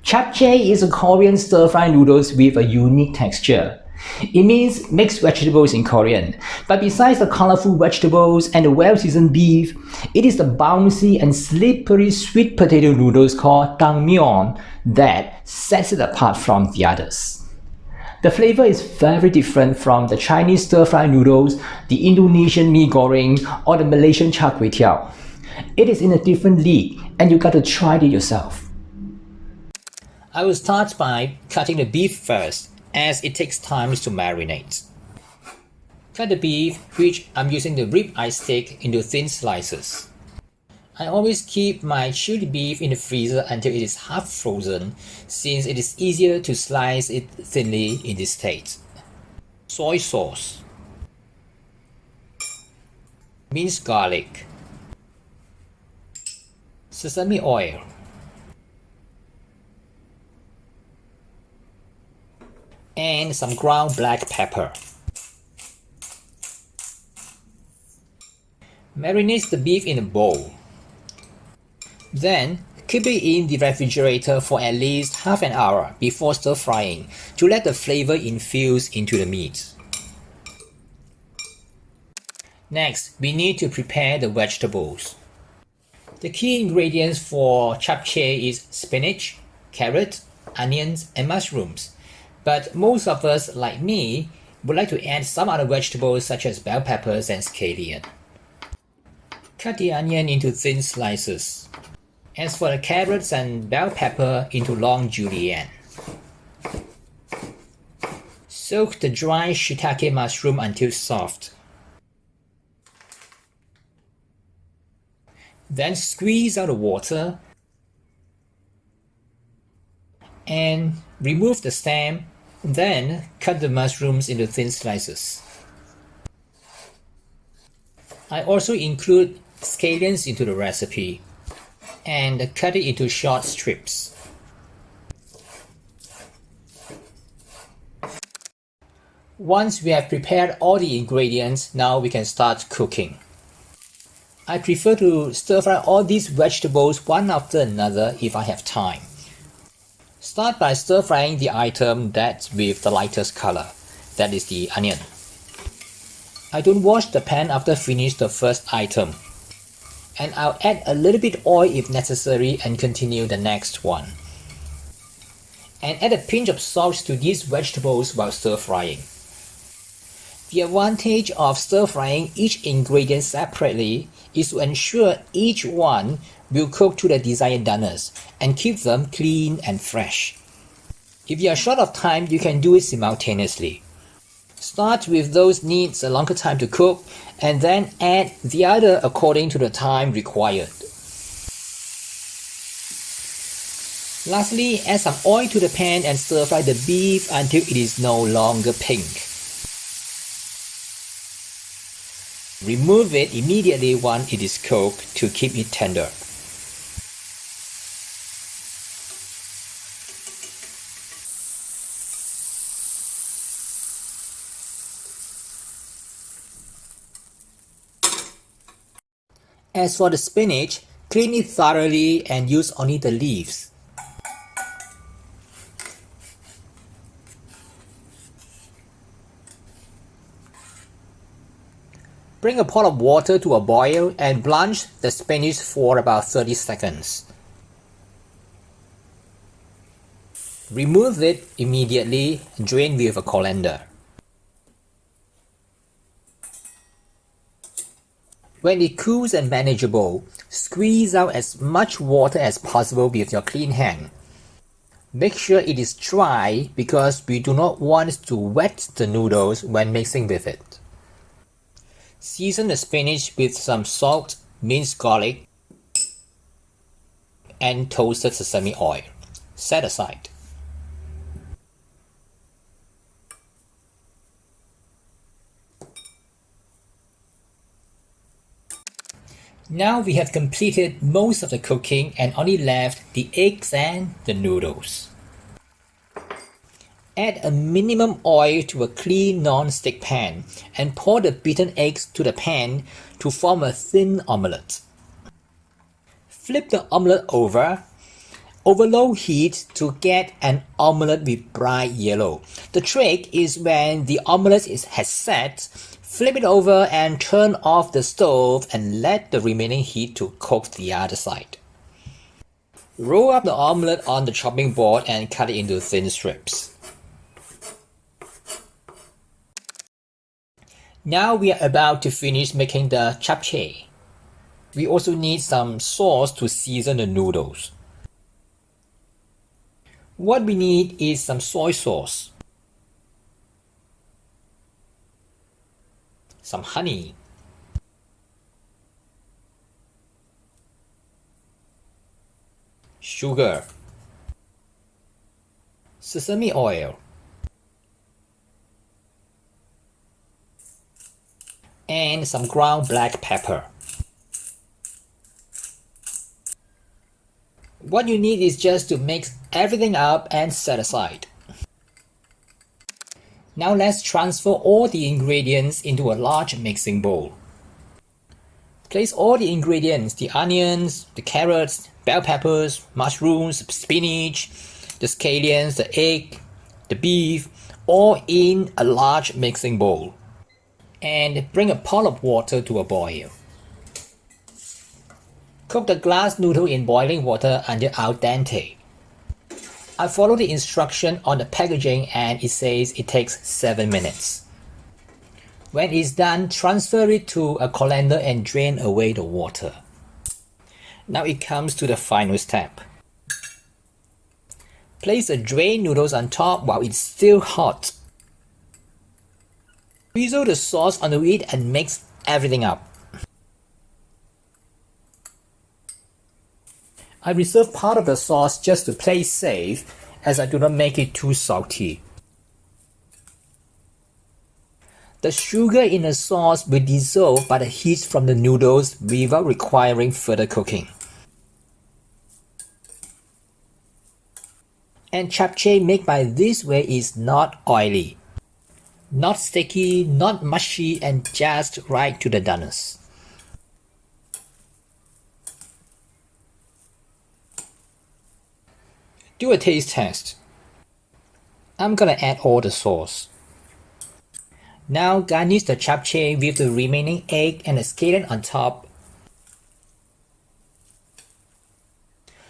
Japchae is a Korean stir-fry noodles with a unique texture. It means mixed vegetables in Korean, but besides the colorful vegetables and the well-seasoned beef, it is the bouncy and slippery sweet potato noodles called tangmyeon that sets it apart from the others. The flavor is very different from the Chinese stir-fry noodles, the Indonesian mee goreng, or the Malaysian char kway teow. It is in a different league, and you gotta try it yourself. I will start by cutting the beef first, as it takes time to marinate. Cut the beef, which I'm using the rib-eye steak, into thin slices. I always keep my chilled beef in the freezer until it is half frozen, since it is easier to slice it thinly in this state. Soy sauce, minced garlic, sesame oil, and some ground black pepper. Marinate the beef in a bowl. Then, keep it in the refrigerator for at least half an hour before stir frying to let the flavor infuse into the meat. Next, we need to prepare the vegetables. The key ingredients for japchae is spinach, carrot, onions, and mushrooms. But most of us, like me, would like to add some other vegetables such as bell peppers and scallion. Cut the onion into thin slices. As for the carrots and bell pepper, into long julienne. Soak the dry shiitake mushroom until soft. Then squeeze out the water and remove the stem. Then cut the mushrooms into thin slices. I also include scallions into the recipe and cut it into short strips. Once we have prepared all the ingredients, now we can start cooking. I prefer to stir fry all these vegetables one after another if I have time. Start by stir frying the item that's with the lightest color, that is the onion. I don't wash the pan after finish the first item, and I'll add a little bit oil if necessary and continue the next one. And add a pinch of salt to these vegetables while stir frying. The advantage of stir frying each ingredient separately is to ensure each one will cook to the desired doneness and keep them clean and fresh. If you are short of time, you can do it simultaneously. Start with those needs a longer time to cook and then add the other according to the time required. Lastly, add some oil to the pan and stir fry the beef until it is no longer pink. Remove it immediately once it is cooked to keep it tender. As for the spinach, clean it thoroughly and use only the leaves. Bring a pot of water to a boil and blanch the spinach for about 30 seconds. Remove it immediately and drain with a colander. When it cools and manageable, squeeze out as much water as possible with your clean hand. Make sure it is dry because we do not want to wet the noodles when mixing with it. Season the spinach with some salt, minced garlic, and toasted sesame oil. Set aside. Now we have completed most of the cooking and only left the eggs and the noodles. Add a minimum oil to a clean non-stick pan and pour the beaten eggs to the pan to form a thin omelette. Flip the omelette over. over low heat to get an omelette with bright yellow. The trick is when the omelette has set, flip it over and turn off the stove and let the remaining heat to cook the other side. Roll up the omelette on the chopping board and cut it into thin strips. Now we are about to finish making the japchae. We also need some sauce to season the noodles. What we need is some soy sauce, some honey, sugar, sesame oil, and some ground black pepper. What you need is just to mix everything up and set aside. Now let's transfer all the ingredients into a large mixing bowl. Place all the ingredients, the onions, the carrots, bell peppers, mushrooms, spinach, the scallions, the egg, the beef, all in a large mixing bowl. And bring a pot of water to a boil. Cook the glass noodle in boiling water until al dente. I follow the instruction on the packaging and it says it takes 7 minutes. When it's done, transfer it to a colander and drain away the water. Now it comes to the final step. Place the drained noodles on top while it's still hot. Drizzle the sauce onto it and mix everything up. I reserve part of the sauce just to play safe, as I do not make it too salty. The sugar in the sauce will dissolve by the heat from the noodles without requiring further cooking. And japchae made by this way is not oily, not sticky, not mushy, and just right to the doneness. Do a taste test. I'm gonna add all the sauce. Now garnish the japchae with the remaining egg and the scallion on top.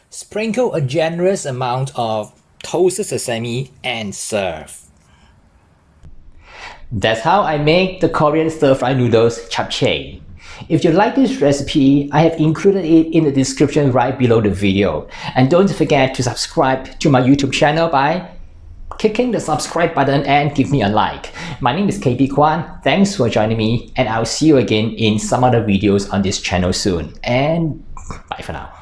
Sprinkle a generous amount of toasted sesame and serve. That's how I make the Korean stir-fry noodles japchae. If you like this recipe, I have included it in the description right below the video. And don't forget to subscribe to my YouTube channel by clicking the subscribe button and give me a like. My name is KP Kwan. Thanks for joining me, and I'll see you again in some other videos on this channel soon. And bye for now.